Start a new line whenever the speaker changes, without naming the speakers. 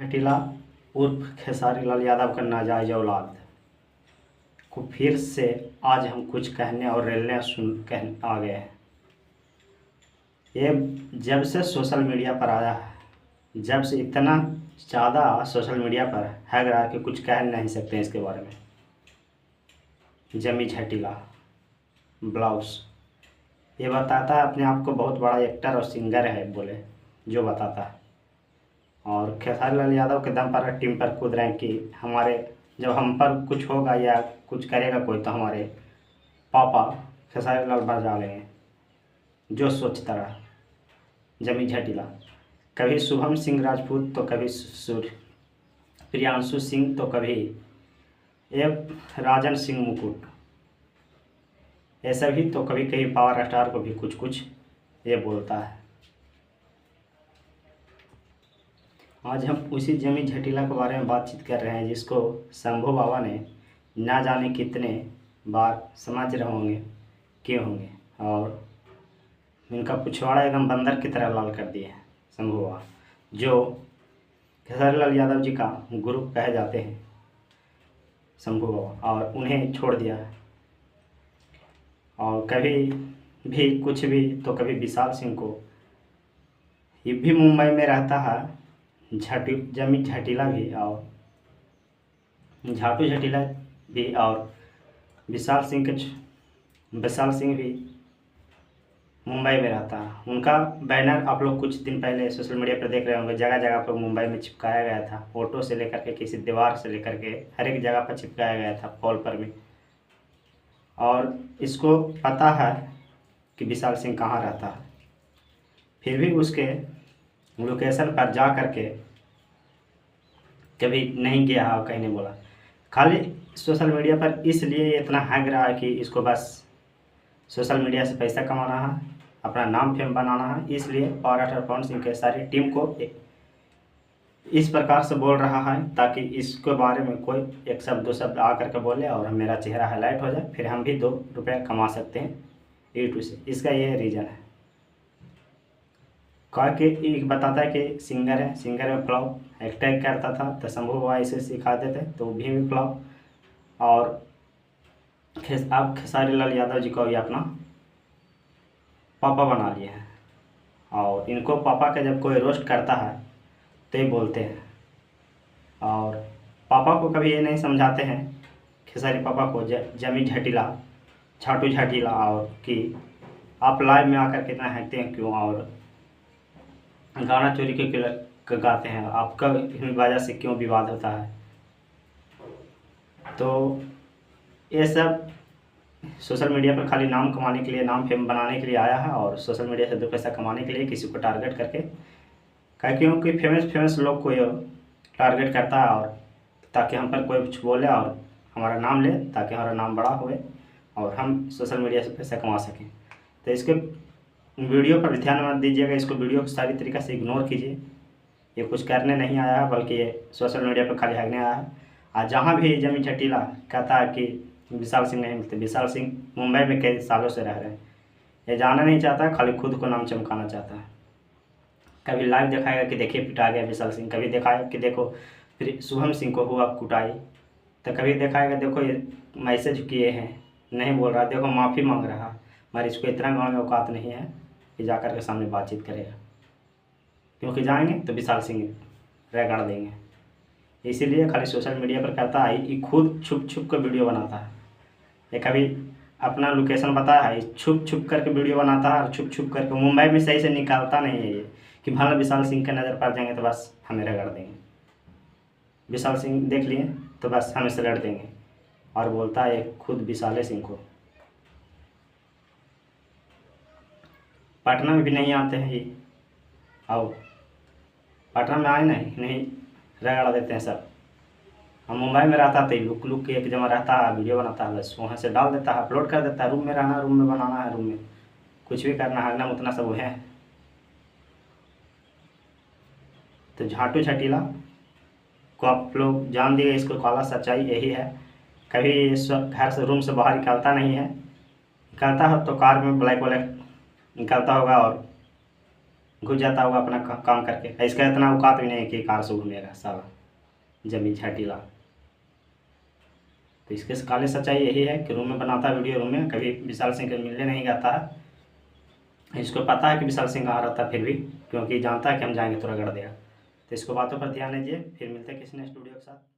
हटीला उर्फ खेसारी लाल यादव का नाजायज औलाद को फिर से आज हम कुछ कहने और रेलने कह आ गए हैं। ये जब से सोशल मीडिया पर आया है, जब से इतना ज़्यादा सोशल मीडिया पर है रहा कि कुछ कह नहीं सकते इसके बारे में। जमी झटीला ब्लाउज ये बताता है अपने आप को बहुत बड़ा एक्टर और सिंगर है बोले जो बताता है, और खेसारी लाल यादव के दम पर टीम पर कूद रहे हैं कि हमारे जब हम पर कुछ होगा या कुछ करेगा कोई तो हमारे पापा खेसारी लाल बजा लेंगे। जो सोचता रहा जमी झटीला, कभी शुभम सिंह राजपूत तो कभी प्रियांशु सिंह तो कभी ये राजन सिंह मुकुट, ऐसा भी तो कभी कभी पावर स्टार को भी कुछ कुछ ये बोलता है। आज हम उसी जमी झटीला के बारे में बातचीत कर रहे हैं जिसको शंभू बाबा ने ना जाने कितने बार समझ रहे होंगे क्यों होंगे, और इनका पिछवाड़ा एकदम बंदर की तरह लाल कर दिए हैं शंभू बाबा, जो खेसारी लाल यादव जी का गुरु कहे जाते हैं शंभू बाबा, और उन्हें छोड़ दिया है। और कभी भी कुछ भी तो कभी विशाल सिंह को, ये भी मुंबई में रहता है जमी झटीला भी, और झाटू झटीला भी, और विशाल सिंह भी मुंबई में रहता है। उनका बैनर आप लोग कुछ दिन पहले सोशल मीडिया पर देख रहे होंगे, जगह जगह पर मुंबई में चिपकाया गया था, फोटो से लेकर के किसी दीवार से लेकर के हर एक जगह पर चिपकाया गया था, पोल पर भी। और इसको पता है कि विशाल सिंह कहाँ रहता है, फिर भी उसके लोकेशन पर जा करके कभी नहीं गया और कहीं नहीं बोला। खाली सोशल मीडिया पर इसलिए इतना हैंग रहा है कि इसको बस सोशल मीडिया से पैसा कमाना है, अपना नाम फेम बनाना है, इसलिए पावर स्टार पवन सिंह के सारी टीम को इस प्रकार से बोल रहा है ताकि इसके बारे में कोई एक शब्द दो शब्द आ करके बोले और मेरा चेहरा हाईलाइट हो जाए, फिर हम भी 2 रुपये कमा सकते हैं यूट्यूब से। इसका ये रीज़न है। कहा कि एक बताता है कि सिंगर में फ्लॉप एक्टिंग करता था तो शंभू बाबा इसे सिखाते थे तो भी फ्लॉप, और आप खेसारी लाल यादव जी को भी अपना पापा बना लिए हैं, और इनको पापा का जब कोई रोस्ट करता है तो ये बोलते हैं, और पापा को कभी ये नहीं समझाते हैं खेसारी पापा को जमी झटीला झाटू झटीला, और कि आप लाइव में आकर कितना हैंकते हैं क्यों, और गाना चोरी के गाते हैं, आपका वजह से क्यों विवाद होता है। तो ये सब सोशल मीडिया पर खाली नाम कमाने के लिए, नाम फेम बनाने के लिए आया है, और सोशल मीडिया से 2 पैसा कमाने के लिए किसी को टारगेट करके, क्योंकि फेमस लोग को ये टारगेट करता है, और ताकि हम पर कोई कुछ बोले और हमारा नाम ले, ताकि हमारा नाम बड़ा होए और हम सोशल मीडिया से पैसा कमा सकें। तो इसके वीडियो पर ध्यान मत दीजिएगा, इसको वीडियो को सारी तरीक़े से इग्नोर कीजिए। ये कुछ करने नहीं आया है, बल्कि ये सोशल मीडिया पर खाली हैगने आया है। और जहाँ भी जमी झटीला कहता है कि विशाल सिंह नहीं मिलते, विशाल सिंह मुंबई में कई सालों से रह रहे हैं, ये जाना नहीं चाहता, खाली खुद को नाम चमकाना चाहता है। कभी लाइव दिखाएगा कि देखिए पिटा गया विशाल सिंह, कभी दिखाएगा कि देखो फिर शुभम सिंह को हुआ कुटाई, तो कभी दिखाएगा देखो ये मैसेज किए हैं, नहीं बोल रहा, देखो माफ़ी मांग रहा, मगर इसको इतना गाँव में औकात नहीं है कि जाकर के सामने बातचीत करेगा, क्योंकि जाएंगे तो विशाल सिंह रगड़ देंगे। इसीलिए खाली सोशल मीडिया पर करता है, ये खुद छुप छुप कर वीडियो बनाता है। ये कभी अपना लोकेशन बताया है, छुप छुप करके वीडियो बनाता है, और छुप छुप करके मुंबई में सही से निकालता नहीं है ये कि भला विशाल सिंह के नज़र पड़ जाएंगे तो बस हमें रगड़ देंगे, विशाल सिंह देख लिए तो बस हमें से लड़ देंगे, और बोलता है खुद विशाल सिंह को। पटना में भी नहीं आते हैं ये, आओ पटना में आए नहीं रगड़ा देते हैं सब। हम मुंबई में रहता तो लुक लुक के एक जमा रहता है, वीडियो बनाता है, बस वहाँ से डाल देता है, अपलोड कर देता है। रूम में रहना, रूम में बनाना है, रूम में कुछ भी करना है ना, उतना सब वो है। तो झाटू झटीला को आप लोग जान दिए, इसको काला सच्चाई यही है। कभी घर से रूम से बाहर निकलता नहीं है, निकलता है तो कार में ब्लैक निकलता होगा, और घुस जाता होगा अपना काम करके। इसका इतना औकात भी नहीं है कि कार से घूमेगा साला जमी झाटीला। तो इसके काले सच्चाई यही है कि रूम में बनाता है वीडियो, रूम में कभी विशाल सिंह के मिलने नहीं जाता है। इसको पता है कि विशाल सिंह आ रहा था, फिर भी क्योंकि जानता है कि हम जाएंगे तो रगड़ देगा। तो इसको बातों पर ध्यान दीजिए। फिर मिलते हैं किसी नेक्स्ट वीडियो के साथ।